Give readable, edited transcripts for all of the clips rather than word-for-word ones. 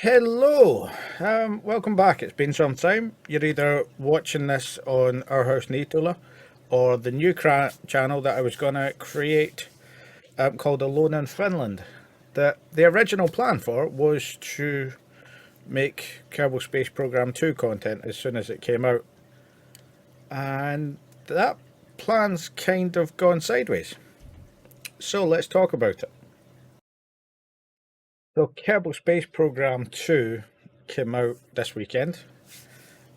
Hello, welcome back. It's been some time. You're either watching this on Our House Nitola or the new channel that I was going to create called Alone in Finland. The original plan for it was to make Kerbal Space Program 2 content as soon as it came out, and that plan's kind of gone sideways. So let's talk about it. So Kerbal Space Program 2 came out this weekend,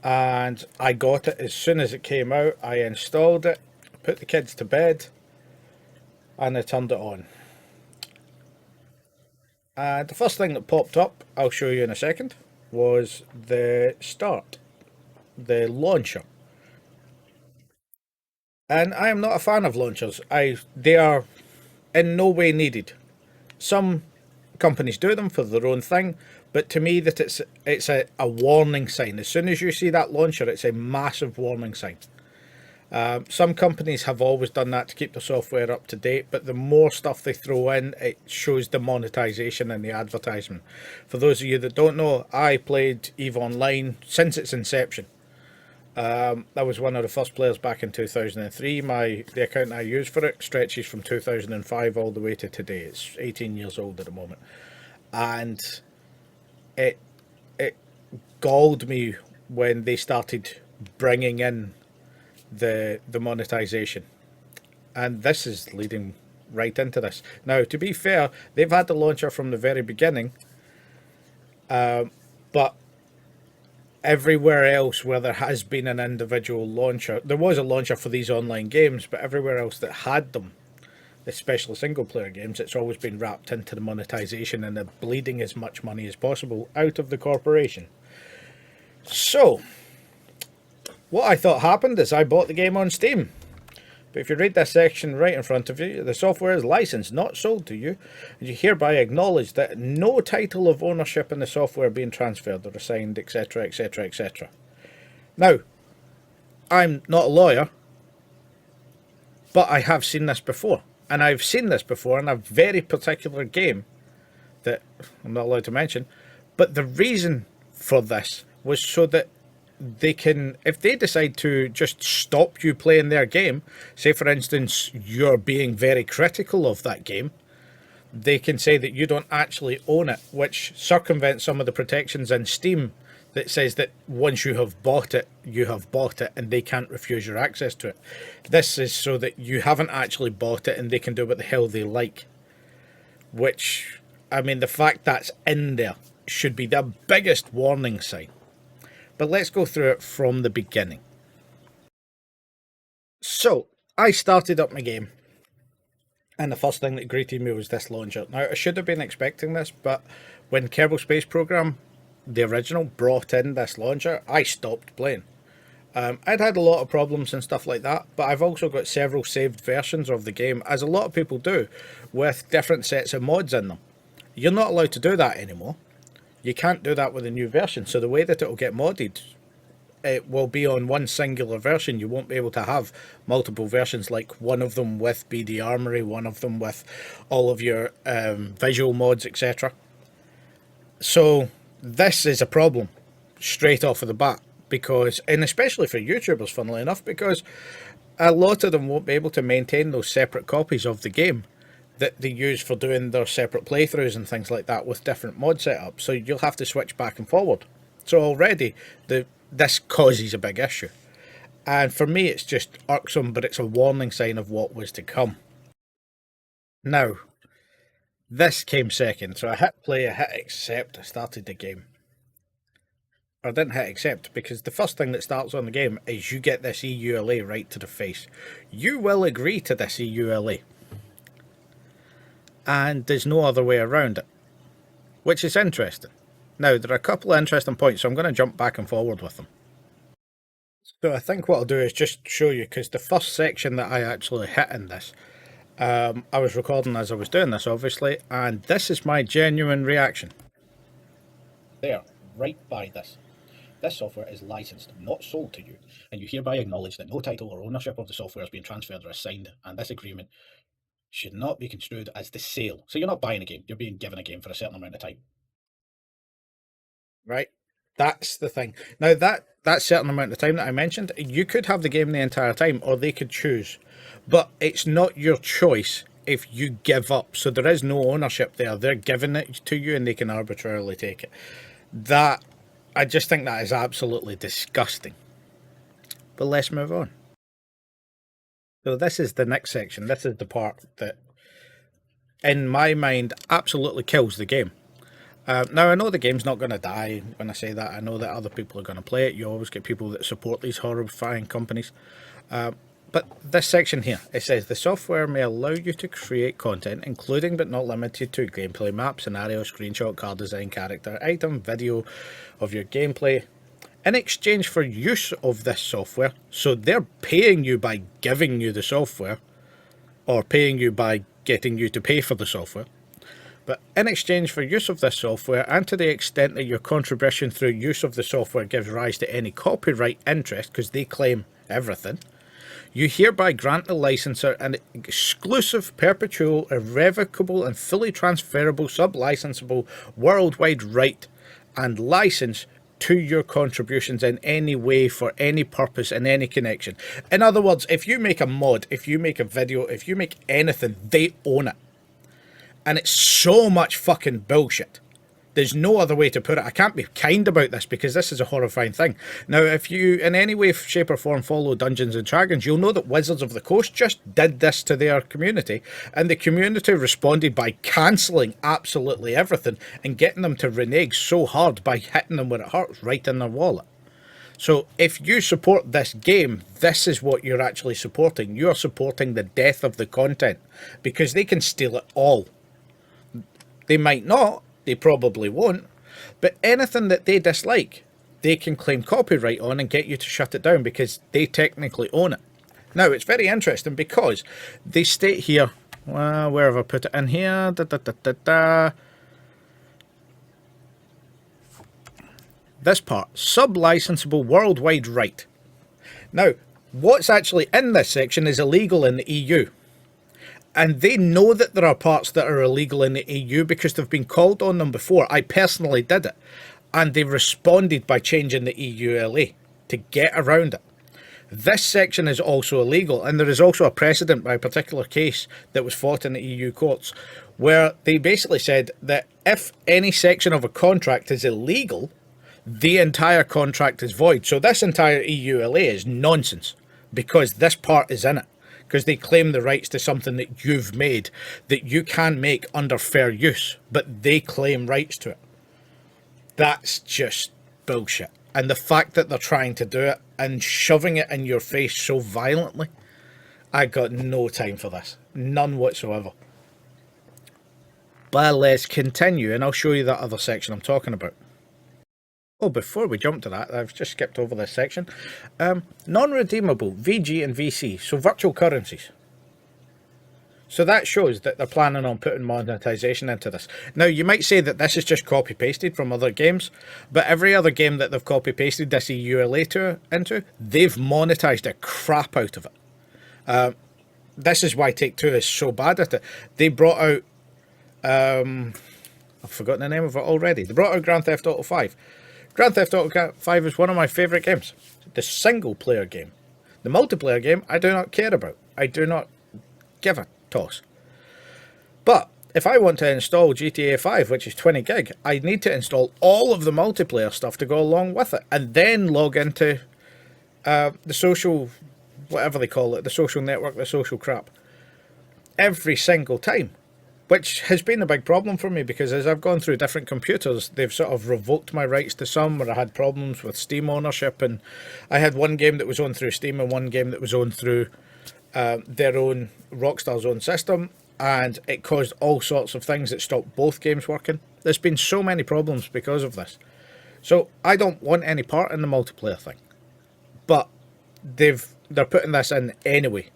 and I got it as soon as it came out. I installed it, put the kids to bed, and I turned it on. And the first thing that popped up, I'll show you in a second, was the start, the launcher. And I am not a fan of launchers. They are in no way needed. Some companies do them for their own thing, but to me that it's a warning sign. As soon as you see that launcher, it's a massive warning sign. Some companies have always done that to keep the software up to date, but the more stuff they throw in, it shows the monetization and the advertisement. For those of you that don't know, I played EVE Online since its inception. I was one of the first players back in 2003. The account I use for it stretches from 2005 all the way to today. It's 18 years old at the moment, and it it galled me when they started bringing in the monetization, and this is leading right into this. Now, to be fair, they've had the launcher from the very beginning, but everywhere else where there has been an individual launcher, there was a launcher for these online games, but everywhere else that had them, especially single player games, it's always been wrapped into the monetization and the bleeding as much money as possible out of the corporation. So, what I thought happened is I bought the game on Steam. But if you read this section right in front of you, the software is licensed, not sold to you, and you hereby acknowledge that no title of ownership in the software being transferred or assigned, etc., etc., etc. Now, I'm not a lawyer, but I have seen this before. And I've seen this before in a very particular game that I'm not allowed to mention. But the reason for this was so that they can, if they decide to just stop you playing their game, say for instance you're being very critical of that game, they can say that you don't actually own it, which circumvents some of the protections in Steam that says that once you have bought it, you have bought it and they can't refuse your access to it. This is so that you haven't actually bought it and they can do what the hell they like. Which, I mean, the fact that's in there should be the biggest warning sign. But let's go through it from the beginning. So, I started up my game, and the first thing that greeted me was this launcher. Now, I should have been expecting this, but when Kerbal Space Program, the original, brought in this launcher, I stopped playing. I'd had a lot of problems and stuff like that, but I've also got several saved versions of the game, as a lot of people do, with different sets of mods in them. You're not allowed to do that anymore. You can't do that with a new version, so the way that it will get modded, it will be on one singular version. You won't be able to have multiple versions, like one of them with BD Armory, one of them with all of your visual mods, etc. So this is a problem straight off of the bat, because, and especially for YouTubers, funnily enough, because a lot of them won't be able to maintain those separate copies of the game that they use for doing their separate playthroughs and things like that with different mod setups. So you'll have to switch back and forward. So already this causes a big issue. And for me, it's just irksome, but it's a warning sign of what was to come. Now, this came second. So I hit play, I hit accept, I started the game. I didn't hit accept because the first thing that starts on the game is you get this EULA right to the face. You will agree to this EULA. And there's no other way around it, which is interesting. Now, there are a couple of interesting points, so I'm going to jump back and forward with them. So I think what I'll do is just show you, because the first section that I actually hit in this, I was recording as I was doing this, obviously, and this is my genuine reaction. There, right by this. This software is licensed, not sold to you, and you hereby acknowledge that no title or ownership of the software has been transferred or assigned, and this agreement should not be construed as the sale. So you're not buying a game, you're being given a game for a certain amount of time. right? That's the thing. Now that certain amount of time that I mentioned, you could have the game the entire time, or they could choose, but it's not your choice if you give up. So there is no ownership there. They're giving it to you, and they can arbitrarily take it. That I just think that is absolutely disgusting. But let's move on. So this is the next section. This is the part that, in my mind, absolutely kills the game. Now, I know the game's not going to die when I say that. I know that other people are going to play it. You always get people that support these horrifying companies. But this section here, it says the software may allow you to create content, including but not limited to gameplay, map, scenario, screenshot, card design, character, item, video of your gameplay, in exchange for use of this software. So they're paying you by giving you the software, or paying you by getting you to pay for the software. But in exchange for use of this software, and to the extent that your contribution through use of the software gives rise to any copyright interest, because they claim everything, you hereby grant the licenser an exclusive, perpetual, irrevocable, and fully transferable sub-licensable worldwide right and license to your contributions in any way, for any purpose, in any connection. In other words, if you make a mod, if you make a video, if you make anything, they own it. And it's so much fucking bullshit. There's no other way to put it. I can't be kind about this because this is a horrifying thing. Now, if you in any way, shape or form follow Dungeons and Dragons, you'll know that Wizards of the Coast just did this to their community, and the community responded by cancelling absolutely everything and getting them to renege so hard by hitting them where it hurts, right in their wallet. So if you support this game, this is what you're actually supporting. You're supporting the death of the content, because they can steal it all. They might not, they probably won't, but anything that they dislike, they can claim copyright on and get you to shut it down because they technically own it. Now, it's very interesting because they state here, well, where have I put it in here? This part, sub-licensable worldwide right. Now, what's actually in this section is illegal in the EU. And they know that there are parts that are illegal in the EU because they've been called on them before. I personally did it. And they responded by changing the EULA to get around it. This section is also illegal. And there is also a precedent by a particular case that was fought in the EU courts where they basically said that if any section of a contract is illegal, the entire contract is void. So this entire EULA is nonsense because this part is in it. Because they claim the rights to something that you've made, that you can make under fair use, but they claim rights to it. That's just bullshit. And the fact that they're trying to do it and shoving it in your face so violently, I got no time for this. None whatsoever. But let's continue, and I'll show you that other section I'm talking about. Oh, before we jump to that, I've just skipped over this section. Non-redeemable, VG and VC, so virtual currencies. So that shows that they're planning on putting monetization into this. Now, you might say that this is just copy-pasted from other games, but every other game that they've copy-pasted this EULA into, they've monetized the crap out of it. This is why Take-Two is so bad at it. They brought out... I've forgotten the name of it already. They brought out Grand Theft Auto 5. Grand Theft Auto 5 is one of my favourite games. The single-player game. The multiplayer game, I do not care about. I do not give a toss. But if I want to install GTA 5, which is 20 gig, I need to install all of the multiplayer stuff to go along with it, and then log into the social, whatever they call it, the social network, the social crap, every single time. Which has been a big problem for me because as I've gone through different computers, they've sort of revoked my rights to some where I had problems with Steam ownership. And I had one game that was owned through Steam and one game that was owned through their own, Rockstar's own system. And it caused all sorts of things that stopped both games working. There's been so many problems because of this. So I don't want any part in the multiplayer thing. But they're putting this in anyway.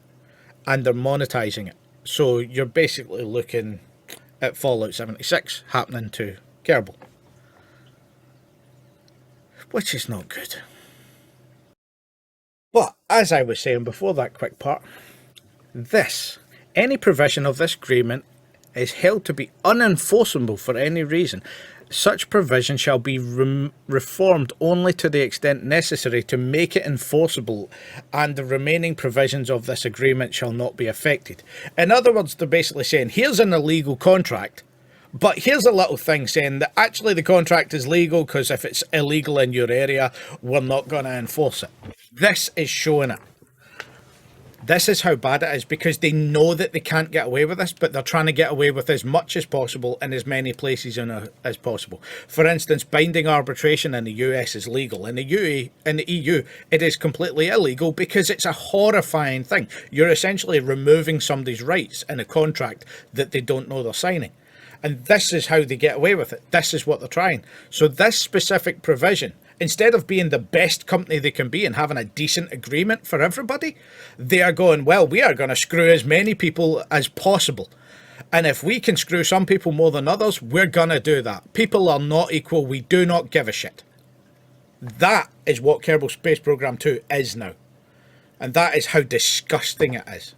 And they're monetizing it. So you're basically looking at Fallout 76 happening to Kerbal. Which is not good. But, as I was saying before that quick part, any provision of this agreement is held to be unenforceable for any reason. Such provision shall be reformed only to the extent necessary to make it enforceable, and the remaining provisions of this agreement shall not be affected. In other words, they're basically saying, here's an illegal contract, but here's a little thing saying that actually the contract is legal, because if it's illegal in your area, we're not going to enforce it. This is showing it. This is how bad it is, because they know that they can't get away with this, but they're trying to get away with as much as possible in as many places as possible. For instance, binding arbitration in the US is legal. In the EU, it is completely illegal because it's a horrifying thing. You're essentially removing somebody's rights in a contract that they don't know they're signing. And this is how they get away with it. This is what they're trying. So this specific provision, instead of being the best company they can be and having a decent agreement for everybody, they are going, well, we are going to screw as many people as possible. And if we can screw some people more than others, we're going to do that. People are not equal. We do not give a shit. That is what Kerbal Space Program 2 is now. And that is how disgusting it is.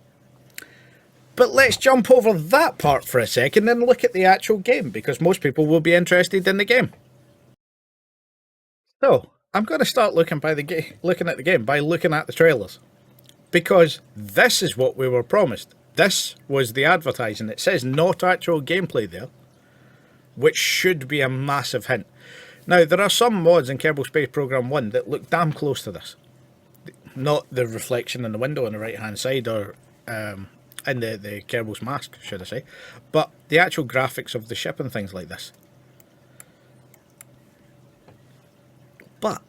But let's jump over that part for a second and look at the actual game, because most people will be interested in the game. So, I'm going to start looking at the game by looking at the trailers, because this is what we were promised. This was the advertising. It says not actual gameplay there, which should be a massive hint. Now, there are some mods in Kerbal Space Program 1 that look damn close to this. Not the reflection in the window on the right hand side, or in the Kerbal's mask, should I say, but the actual graphics of the ship and things like this. But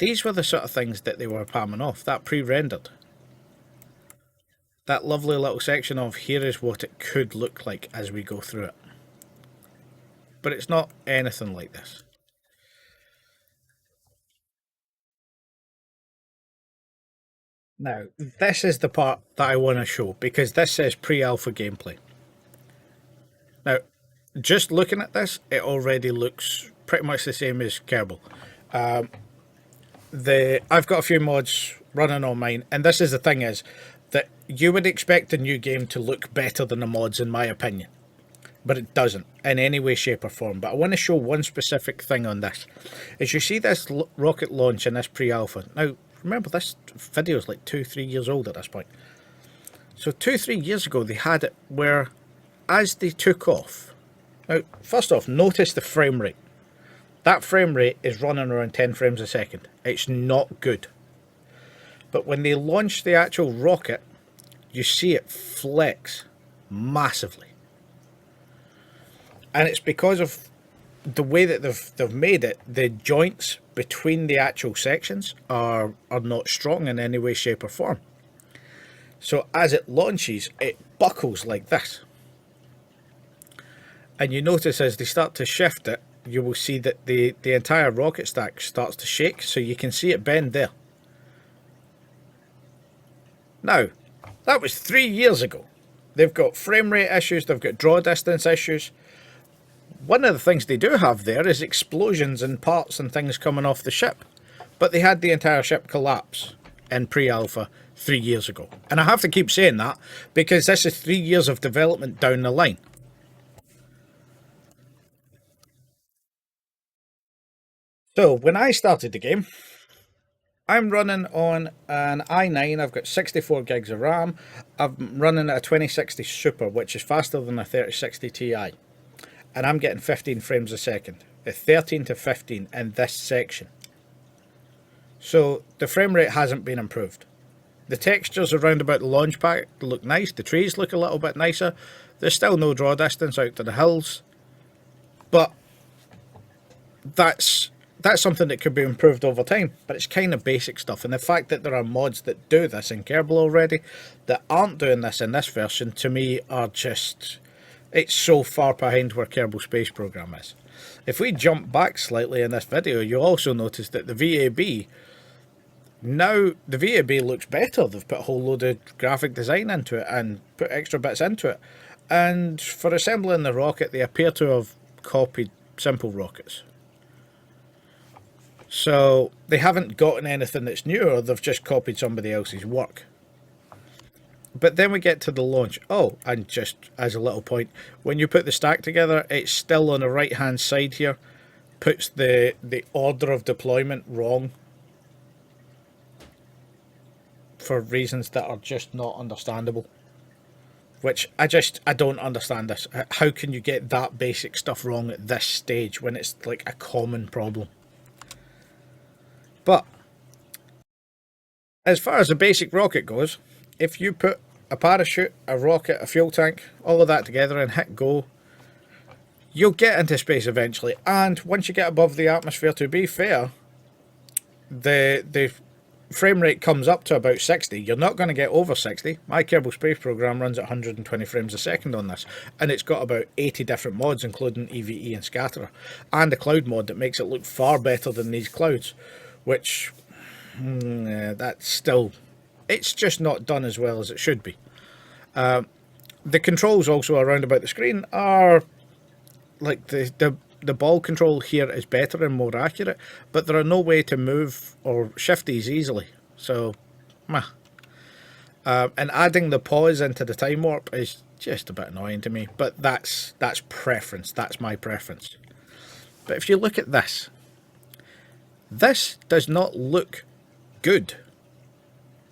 these were the sort of things that they were palming off. That pre-rendered, that lovely little section of here is what it could look like as we go through it. But it's not anything like this. Now, this is the part that I want to show, because this says pre-alpha gameplay. Now, just looking at this, it already looks pretty much the same as Kerbal. I've got a few mods running on mine, and this is the thing, is that you would expect a new game to look better than the mods, in my opinion. But it doesn't, in any way, shape or form. But I want to show one specific thing on this. As you see this rocket launch in this pre-alpha. Now, remember, this video is like 2-3 years old at this point. So 2-3 years ago, they had it where, as they took off... Now, first off, notice the frame rate. That frame rate is running around 10 frames a second. It's not good. But when they launch the actual rocket, you see it flex massively. And it's because of the way that they've made it. The joints between the actual sections are not strong in any way, shape or form. So as it launches, it buckles like this. And you notice as they start to shift it, you will see that the entire rocket stack starts to shake, so you can see it bend there. Now, that was 3 years ago. They've got frame rate issues, they've got draw distance issues. One of the things they do have there is explosions and parts and things coming off the ship. But they had the entire ship collapse in pre-alpha 3 years ago. And I have to keep saying that, because this is 3 years of development down the line. So, when I started the game, I'm running on an i9, I've got 64 gigs of RAM, I'm running at a 2060 Super, which is faster than a 3060 Ti. And I'm getting 15 frames a second, 13 to 15 in this section. So, the frame rate hasn't been improved. The textures around about the launch pad look nice, the trees look a little bit nicer, there's still no draw distance out to the hills, but that's something that could be improved over time, but it's kind of basic stuff. And the fact that there are mods that do this in Kerbal already that aren't doing this in this version, to me, are just... it's so far behind where Kerbal Space Program is. If we jump back slightly in this video, you'll also notice that the VAB, now the VAB looks better. They've put a whole load of graphic design into it and put extra bits into it. And for assembling the rocket, they appear to have copied simple rockets. So they haven't gotten anything that's new, or they've just copied somebody else's work. But then we get to the launch. Oh, and just as a little point, when you put the stack together, it's still on the right hand side here. Puts the order of deployment wrong for reasons that are just not understandable. Which I don't understand this. How can you get that basic stuff wrong at this stage when it's like a common problem? But as far as a basic rocket goes, if you put a parachute, a rocket, a fuel tank, all of that together and hit go, you'll get into space eventually. And once you get above the atmosphere, to be fair, the frame rate comes up to about 60. You're not going to get over 60. My Kerbal Space Program runs at 120 frames a second on this, and it's got about 80 different mods, including EVE and Scatterer, and a cloud mod that makes it look far better than these clouds, which that's still, it's just not done as well as it should be. The controls also around about the screen are like the ball control here is better and more accurate, but there are no way to move or shift these easily. So, and adding the pause into the time warp is just a bit annoying to me. But that's preference. That's my preference. But if you look at this, this does not look good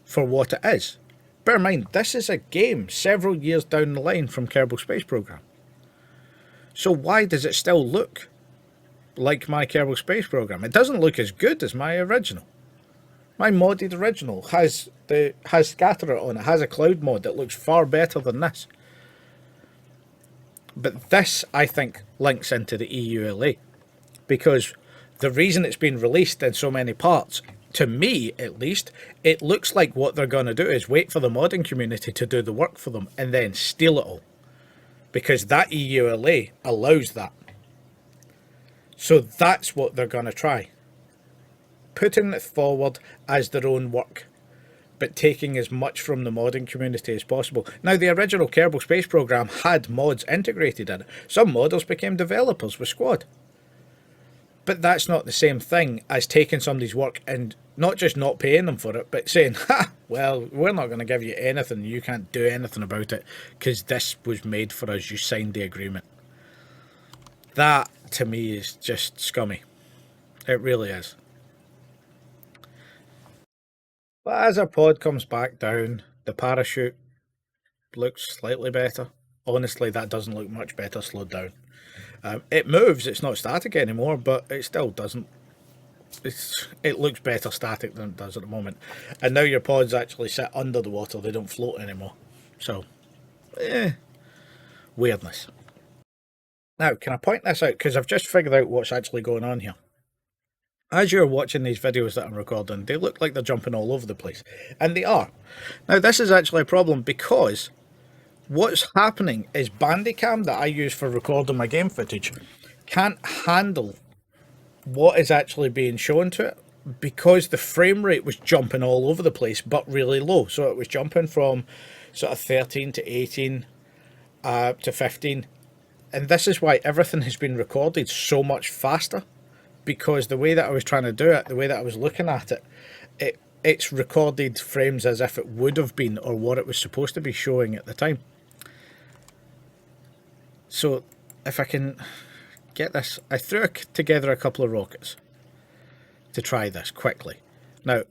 for what it is. Bear in mind, this is a game several years down the line from Kerbal Space Program. So why does it still look like my Kerbal Space Program? It doesn't look as good as my original. My modded original has Scatterer on it, has a cloud mod that looks far better than this. But this, I think, links into the EULA, because the reason it's been released in so many parts, to me at least, it looks like what they're going to do is wait for the modding community to do the work for them and then steal it all. Because that EULA allows that. So that's what they're going to try. Putting it forward as their own work, but taking as much from the modding community as possible. Now, the original Kerbal Space Program had mods integrated in it. Some modders became developers with Squad. But that's not the same thing as taking somebody's work and not just not paying them for it, but saying, ha, well, we're not going to give you anything. You can't do anything about it because this was made for us. You signed the agreement. That, to me, is just scummy. It really is. But as our pod comes back down, the parachute looks slightly better. Honestly, that doesn't look much better slowed down. It moves, it's not static anymore, but it still doesn't. It looks better static than it does at the moment. And now your pods actually sit under the water, they don't float anymore. So, weirdness. Now, can I point this out? Because I've just figured out what's actually going on here. As you're watching these videos that I'm recording, they look like they're jumping all over the place. And they are. Now, this is actually a problem because what's happening is Bandicam that I use for recording my game footage can't handle what is actually being shown to it because the frame rate was jumping all over the place but really low. So it was jumping from sort of 13 to 18 to 15. And this is why everything has been recorded so much faster, because the way that I was trying to do it, the way that I was looking at it, it's recorded frames as if it would have been or what it was supposed to be showing at the time. So if I can get this, I threw together a couple of rockets to try this quickly. Now,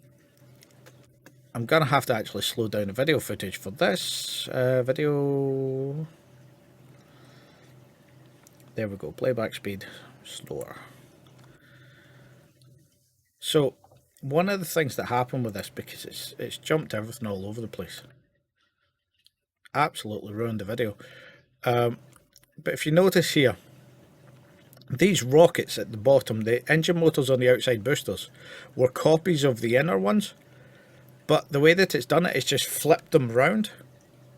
I'm going to have to actually slow down the video footage for this video. There we go, playback speed, slower. So, one of the things that happened with this, because it's jumped everything all over the place, absolutely ruined the video. But if you notice here, these rockets at the bottom, the engine motors on the outside boosters, were copies of the inner ones. But the way that it's done it is just flipped them round.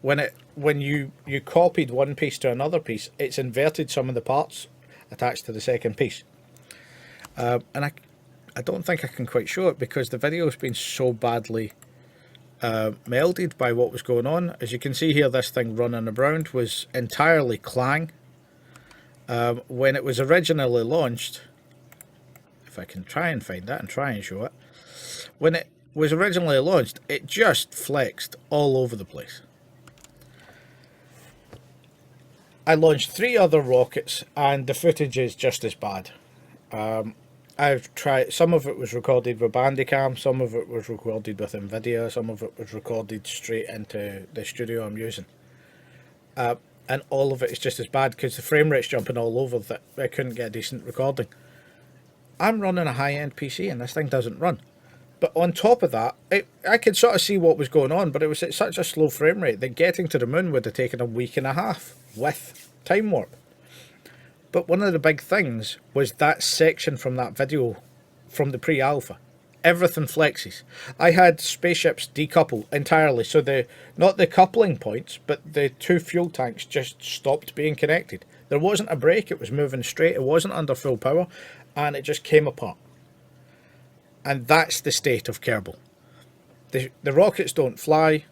When you copied one piece to another piece, it's inverted some of the parts attached to the second piece. And I don't think I can quite show it because the video has been so badly melded by what was going on. As you can see here, this thing running around was entirely Clang. When it was originally launched, if I can try and find that and try and show it, when it was originally launched, it just flexed all over the place. I launched 3 other rockets, and the footage is just as bad. I've tried. Some of it was recorded with Bandicam, some of it was recorded with Nvidia, some of it was recorded straight into the studio I'm using, and all of it is just as bad because the frame rate's jumping all over that I couldn't get a decent recording. I'm running a high-end PC and this thing doesn't run. But on top of that, I could sort of see what was going on, but it was at such a slow frame rate that getting to the moon would have taken a week and a half with time warp. But one of the big things was that section from that video from the pre-alpha. Everything flexes. I had spaceships decouple entirely, so not the coupling points, but the 2 fuel tanks just stopped being connected. There wasn't a break, it was moving straight, it wasn't under full power, and it just came apart. And that's the state of Kerbal. The rockets don't fly,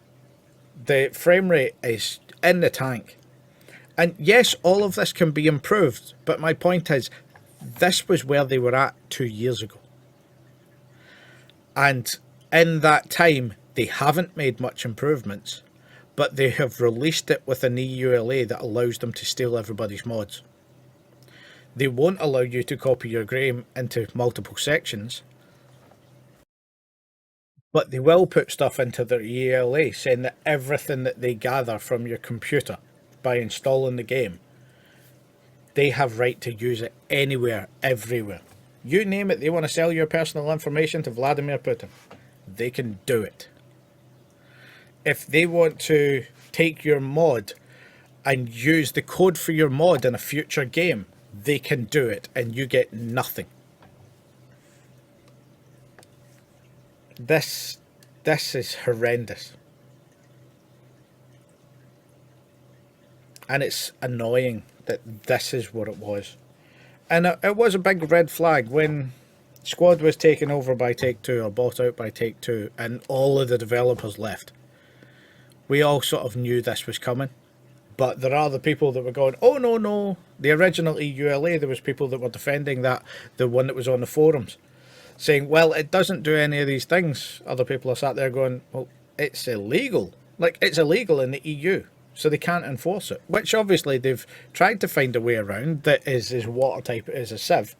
the frame rate is in the tank. And yes, all of this can be improved, but my point is, this was where they were at 2 years ago. And in that time, they haven't made much improvements, but they have released it with an EULA that allows them to steal everybody's mods. They won't allow you to copy your game into multiple sections, but they will put stuff into their EULA saying that everything that they gather from your computer by installing the game, they have right to use it anywhere, everywhere. You name it, they want to sell your personal information to Vladimir Putin. They can do it. If they want to take your mod and use the code for your mod in a future game, they can do it and you get nothing. This is horrendous. And it's annoying that this is what it was. And it was a big red flag when Squad was taken over by Take-Two or bought out by Take-Two and all of the developers left. We all sort of knew this was coming. But there are the people that were going, oh no, no. The original EULA, there was people that were defending that, the one that was on the forums, saying, well, it doesn't do any of these things. Other people are sat there going, well, it's illegal. Like, it's illegal in the EU. So they can't enforce it, which obviously they've tried to find a way around that is as watertight as a sieve.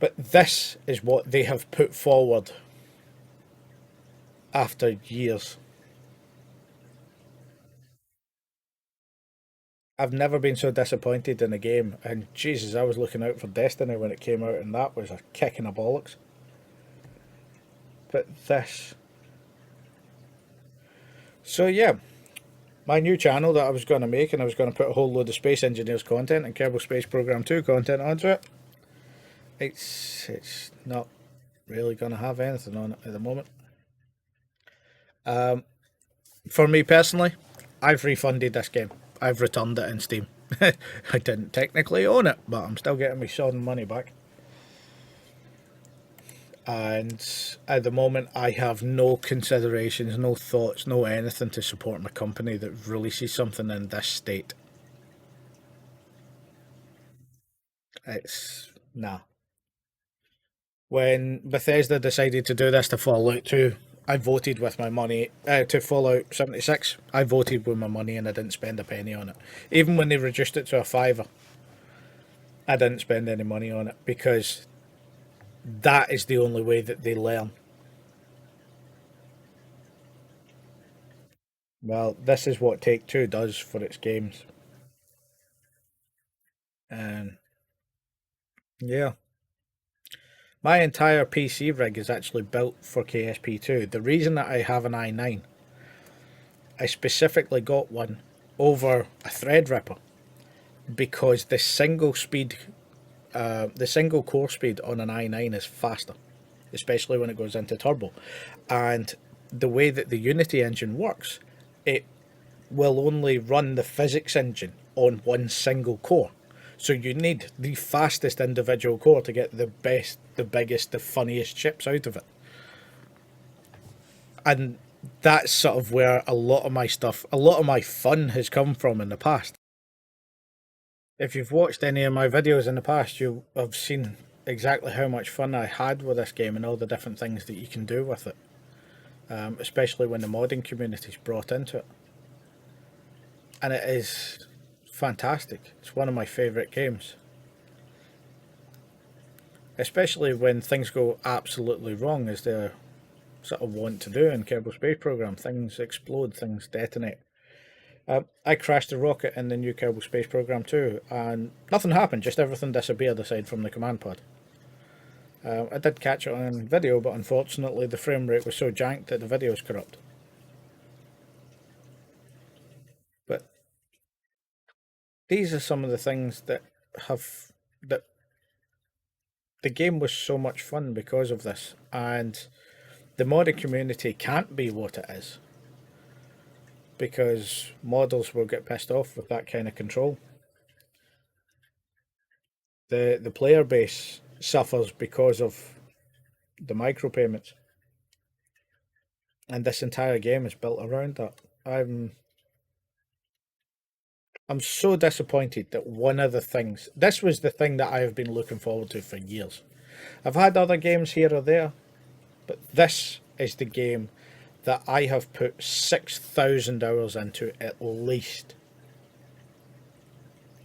But this is what they have put forward after years. I've never been so disappointed in a game, and Jesus, I was looking out for Destiny when it came out, and that was a kick in the bollocks. But this... So yeah, my new channel that I was going to make, and I was going to put a whole load of Space Engineers content and Kerbal Space Program 2 content onto it. It's not really going to have anything on it at the moment. For me personally, I've refunded this game. I've returned it in Steam. I didn't technically own it, but I'm still getting my sodden money back. And at the moment, I have no considerations, no thoughts, no anything to support my company that releases something in this state. It's... nah. When Bethesda decided to do this to Fallout 2, I voted with my money. To Fallout 76, I voted with my money and I didn't spend a penny on it. Even when they reduced it to a $5, I didn't spend any money on it because that is the only way that they learn. Well, this is what Take-Two does for its games. And yeah. My entire PC rig is actually built for KSP2. The reason that I have an i9, I specifically got one over a Threadripper because the single core speed on an i9 is faster, especially when it goes into turbo. And the way that the Unity engine works, it will only run the physics engine on one single core. So you need the fastest individual core to get the best, the biggest, the funniest chips out of it. And that's sort of where a lot of my stuff, a lot of my fun has come from in the past. If you've watched any of my videos in the past, you have seen exactly how much fun I had with this game and all the different things that you can do with it. Especially when the modding community's brought into it. And it is fantastic. It's one of my favourite games. Especially when things go absolutely wrong, as they sort of want to do in Kerbal Space Program. Things explode, things detonate. I crashed a rocket in the new Kerbal Space Program too, and nothing happened, just everything disappeared aside from the command pod. I did catch it on video, but unfortunately the frame rate was so janked that the video was corrupt. But these are some of the things have that the game was so much fun because of this, and the modding community can't be what it is because models will get pissed off with that kind of control. The player base suffers because of the micropayments, and this entire game is built around that. I'm so disappointed that one of the things this was the thing that I have been looking forward to for years. I've had other games here or there, but this is the game that I have put 6,000 hours into at least.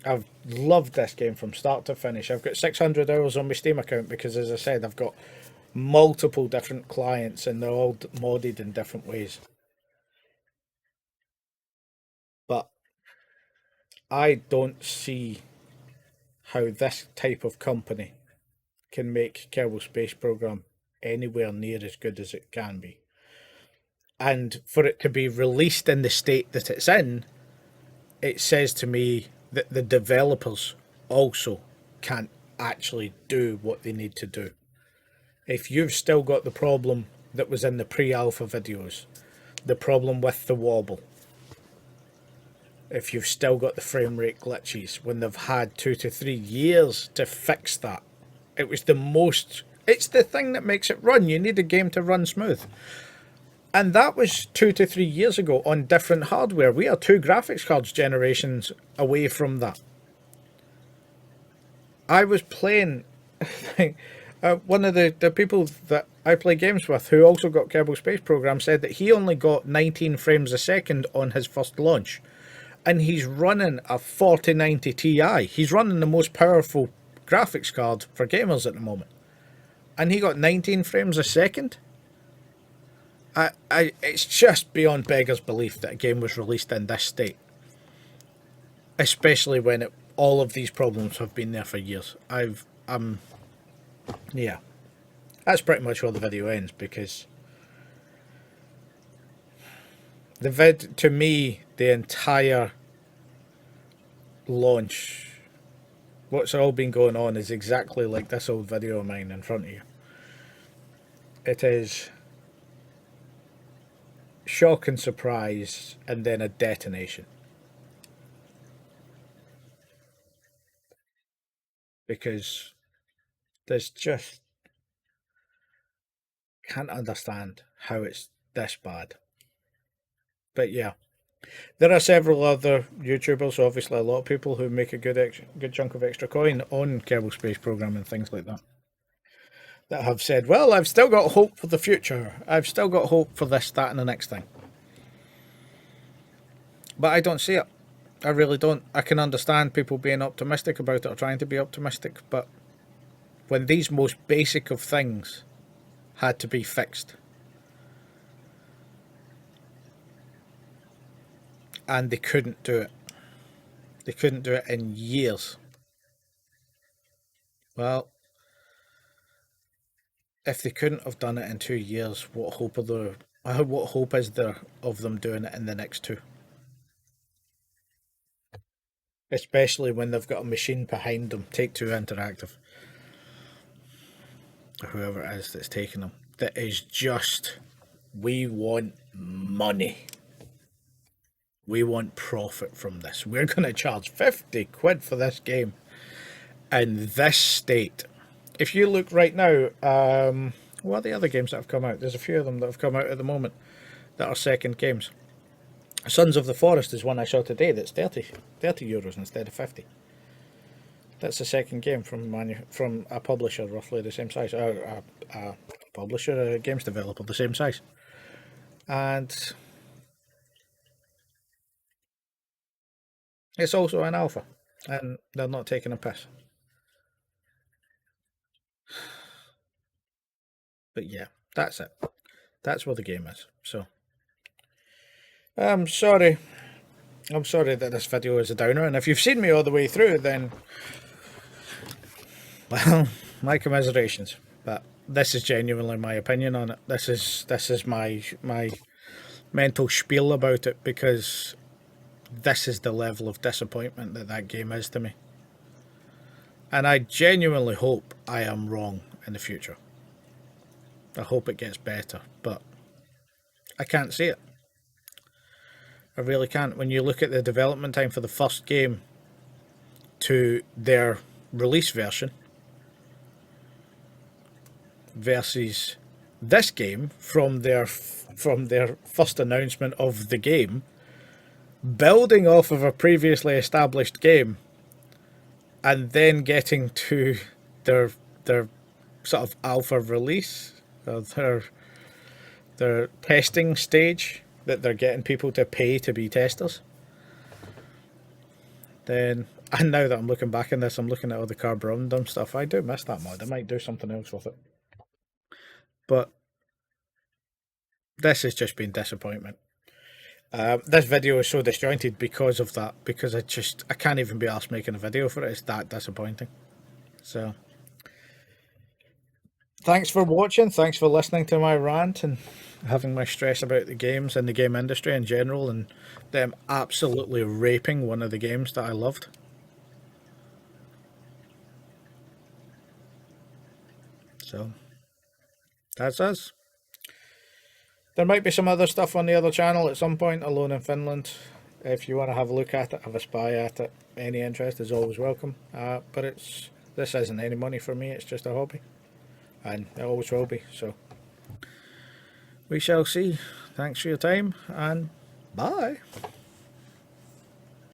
I've loved this game from start to finish. I've got 600 hours on my Steam account because, as I said, I've got multiple different clients and they're all modded in different ways. But I don't see how this type of company can make Kerbal Space Program anywhere near as good as it can be. And for it to be released in the state that it's in, it says to me that the developers also can't actually do what they need to do. If you've still got the problem that was in the pre-alpha videos, the problem with the wobble, if you've still got the frame rate glitches when they've had 2 to 3 years to fix that, it's the thing that makes it run. You need a game to run smooth. And that was 2 to 3 years ago on different hardware. We are 2 graphics cards generations away from that. I was playing one of the people that I play games with who also got Kerbal Space Program said that he only got 19 frames a second on his first launch. And he's running a 4090 Ti. He's running the most powerful graphics card for gamers at the moment. And he got 19 frames a second? It's just beyond beggars belief that a game was released in this state. Especially when all of these problems have been there for years. Yeah. That's pretty much where the video ends because to me, the entire launch, what's all been going on is exactly like this old video of mine in front of you. It is shock and surprise and then a detonation. Because there's just can't understand how it's this bad. But yeah, there are several other YouTubers, obviously a lot of people who make a good chunk of extra coin on Kerbal Space Program and things like that have said, well, I've still got hope for the future. I've still got hope for this, that, and the next thing. But I don't see it. I really don't. I can understand people being optimistic about it or trying to be optimistic, but when these most basic of things had to be fixed, and they couldn't do it. They couldn't do it in years. Well, if they couldn't have done it in 2 years, what hope are there? What hope is there of them doing it in the next 2? Especially when they've got a machine behind them, Take Two Interactive, or whoever it is that's taking them, that is just, we want money. We want profit from this. We're going to charge 50 quid for this game in this state. If you look right now, what are the other games that have come out? There's a few of them that have come out at the moment that are second games. Sons of the Forest is one I saw today that's 30 euros instead of 50. That's the second game from a publisher roughly the same size. A publisher, a games developer, the same size. And It's also an alpha, and they're not taking a piss. But yeah, that's it. That's where the game is. So I'm sorry. I'm sorry that this video is a downer, and if you've seen me all the way through, then well, my commiserations. But this is genuinely my opinion on it. This is my mental spiel about it, because this is the level of disappointment that that game is to me. And I genuinely hope I am wrong in the future. I hope it gets better, but I can't see it. I really can't. When you look at the development time for the first game to their release version versus this game from their first announcement of the game, building off of a previously established game, and then getting to their sort of alpha release, or their testing stage that they're getting people to pay to be testers. Then, and now that I'm looking back on this, I'm looking at all the carborundum stuff. I do miss that mod. I might do something else with it. But this has just been disappointment. This video is so disjointed because of that, because I can't even be asked making a video for it. It's that disappointing. So thanks for watching. Thanks for listening to my rant and having my stress about the games and the game industry in general, and them absolutely raping one of the games that I loved. So that's us. There might be some other stuff on the other channel at some point, Alone in Finland. If you want to have a look at it, have a spy at it, any interest is always welcome. But this isn't any money for me, it's just a hobby. And it always will be, so we shall see. Thanks for your time, and bye.